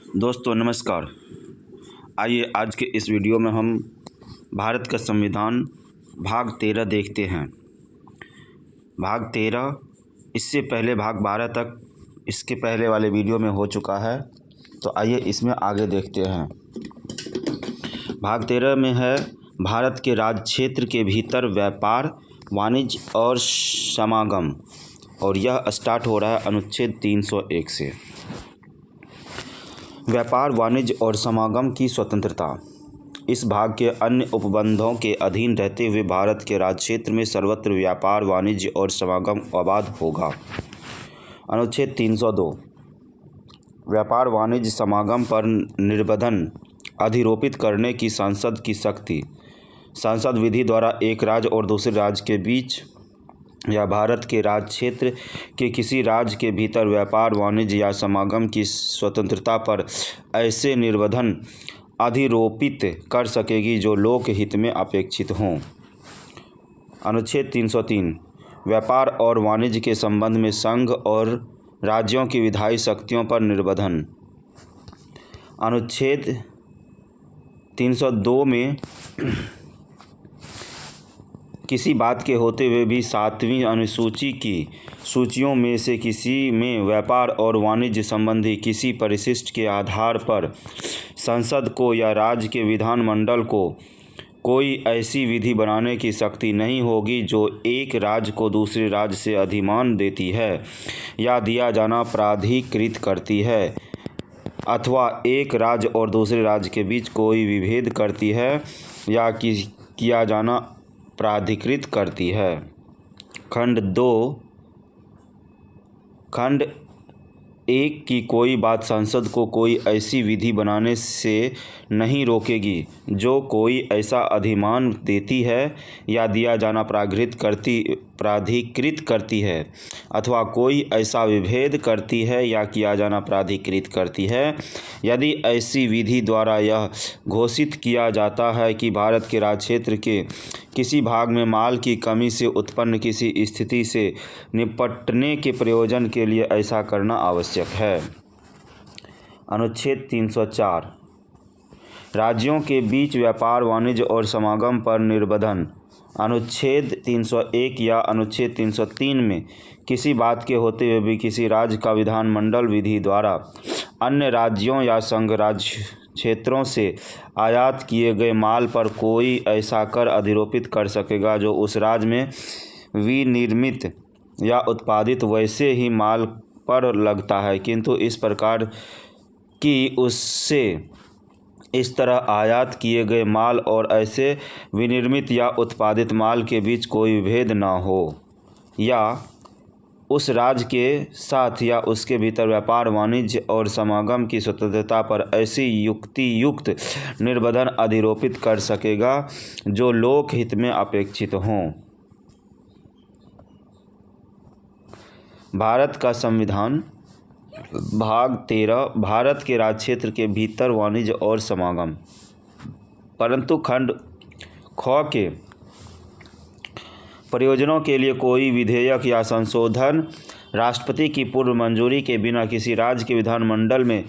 दोस्तों नमस्कार। आइए आज के इस वीडियो में हम भारत का संविधान भाग 13 देखते हैं। भाग 13 इससे पहले भाग 12 तक इसके पहले वाले वीडियो में हो चुका है, तो आइए इसमें आगे देखते हैं। भाग 13 में है भारत के राज्य क्षेत्र के भीतर व्यापार, वाणिज्य और समागम, और यह स्टार्ट हो रहा है अनुच्छेद 301 से। व्यापार, वाणिज्य और समागम की स्वतंत्रता। इस भाग के अन्य उपबंधों के अधीन रहते हुए भारत के राज्य क्षेत्र में सर्वत्र व्यापार, वाणिज्य और समागम अबाध होगा। अनुच्छेद 302 व्यापार, वाणिज्य, समागम पर निर्बंधन अधिरोपित करने की संसद की शक्ति। संसद विधि द्वारा एक राज्य और दूसरे राज्य के बीच या भारत के राज्य क्षेत्र के किसी राज्य के भीतर व्यापार, वाणिज्य या समागम की स्वतंत्रता पर ऐसे निर्बंधन अधिरोपित कर सकेगी जो लोक हित में अपेक्षित हों। अनुच्छेद 303 व्यापार और वाणिज्य के संबंध में संघ और राज्यों की विधायी शक्तियों पर निर्बंधन। अनुच्छेद 302 में किसी बात के होते हुए भी 7वीं अनुसूची की सूचियों में से किसी में व्यापार और वाणिज्य संबंधी किसी परिशिष्ट के आधार पर संसद को या राज्य के विधानमंडल को कोई ऐसी विधि बनाने की शक्ति नहीं होगी जो एक राज्य को दूसरे राज्य से अधिमान देती है या दिया जाना प्राधिकृत करती है, अथवा एक राज्य और दूसरे राज्य के बीच कोई विभेद करती है या किया जाना प्राधिकृत करती है। खंड 1 की कोई बात संसद को कोई ऐसी विधि बनाने से नहीं रोकेगी जो कोई ऐसा अधिमान देती है या दिया जाना प्राधिकृत करती है, अथवा कोई ऐसा विभेद करती है या किया जाना प्राधिकृत करती है, यदि ऐसी विधि द्वारा यह घोषित किया जाता है कि भारत के राज्य क्षेत्र के किसी भाग में माल की कमी से उत्पन्न किसी स्थिति से निपटने के प्रयोजन के लिए ऐसा करना आवश्यक है। अनुच्छेद 304 राज्यों के बीच व्यापार, वाणिज्य और समागम पर निर्बंधन। अनुच्छेद 301 या अनुच्छेद 303 में किसी बात के होते हुए भी किसी राज्य का विधानमंडल विधि द्वारा अन्य राज्यों या संघ राज्य क्षेत्रों से आयात किए गए माल पर कोई ऐसा कर अधिरोपित कर सकेगा जो उस राज्य में विनिर्मित या उत्पादित वैसे ही माल पर लगता है, किंतु इस प्रकार कि उससे इस तरह आयात किए गए माल और ऐसे विनिर्मित या उत्पादित माल के बीच कोई भेद न हो, या उस राज्य के साथ या उसके भीतर व्यापार, वाणिज्य और समागम की स्वतंत्रता पर ऐसी युक्तियुक्त निर्बंधन अधिरोपित कर सकेगा जो लोक हित में अपेक्षित हों। भारत का संविधान भाग 13 भारत के राज्य क्षेत्र के भीतर वाणिज्य और समागम। परंतु खंड ख के प्रयोजनों के लिए कोई विधेयक या संशोधन राष्ट्रपति की पूर्व मंजूरी के बिना किसी राज्य के विधानमंडल में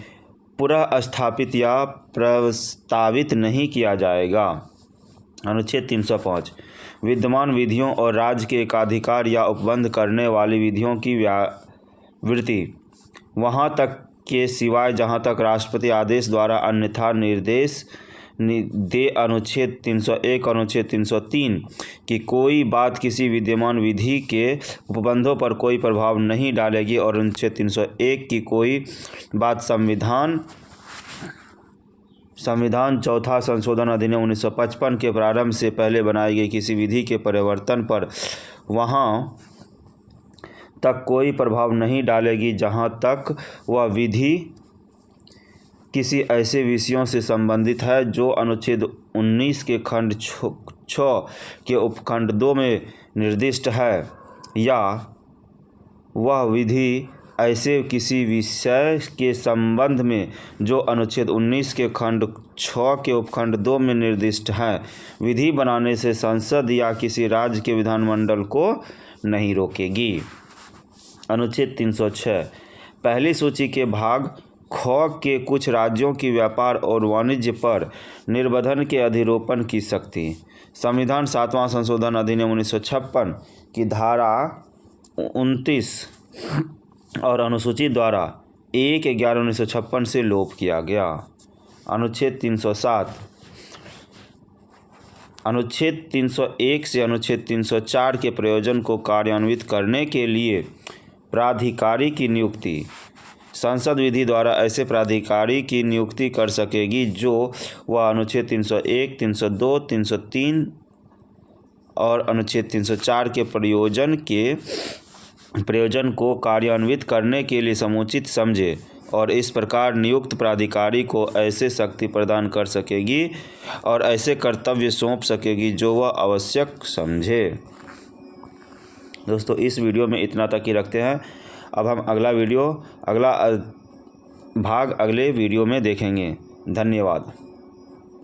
पुनः स्थापित या प्रस्तावित नहीं किया जाएगा। अनुच्छेद 305 विद्यमान विधियों और राज्य के एकाधिकार या उपबंध करने वाली विधियों की व्यावृत्ति वहाँ तक के सिवाय जहाँ तक राष्ट्रपति आदेश द्वारा अन्यथा निर्देश दे। अनुच्छेद 301 और अनुच्छेद 303 की कोई बात किसी विद्यमान विधि के उपबंधों पर कोई प्रभाव नहीं डालेगी, और अनुच्छेद 301 की कोई बात संविधान चौथा संशोधन अधिनियम 1955 के प्रारंभ से पहले बनाई गई किसी विधि के परिवर्तन पर वहाँ तक कोई प्रभाव नहीं डालेगी जहाँ तक वह विधि किसी ऐसे विषयों से संबंधित है जो अनुच्छेद 19 के खंड 6 के उपखंड 2 में निर्दिष्ट है, या वह विधि ऐसे किसी विषय के संबंध में जो अनुच्छेद 19 के खंड 6 के उपखंड 2 में निर्दिष्ट है, विधि बनाने से संसद या किसी राज्य के विधानमंडल को नहीं रोकेगी। अनुच्छेद 306 पहली सूची के भाग ख के कुछ राज्यों की व्यापार और वाणिज्य पर निर्बंधन के अधिरोपण की शक्ति। संविधान 7वां संशोधन अधिनियम 1956 की धारा 29 और अनुसूची द्वारा 1/11/1956 से लोप किया गया। अनुच्छेद 307। अनुच्छेद 301 से अनुच्छेद 304 के प्रयोजन को कार्यान्वित करने के लिए प्राधिकारी की नियुक्ति। संसद विधि द्वारा ऐसे प्राधिकारी की नियुक्ति कर सकेगी जो वह अनुच्छेद 301, 302, 303 और अनुच्छेद 304 के प्रयोजन को कार्यान्वित करने के लिए समुचित समझे और इस प्रकार नियुक्त प्राधिकारी को ऐसे शक्ति प्रदान कर सकेगी और ऐसे कर्तव्य सौंप सकेगी जो वह आवश्यक समझे। दोस्तों, इस वीडियो में इतना तक ही रखते हैं। अब हम अगला भाग अगले वीडियो में देखेंगे। धन्यवाद।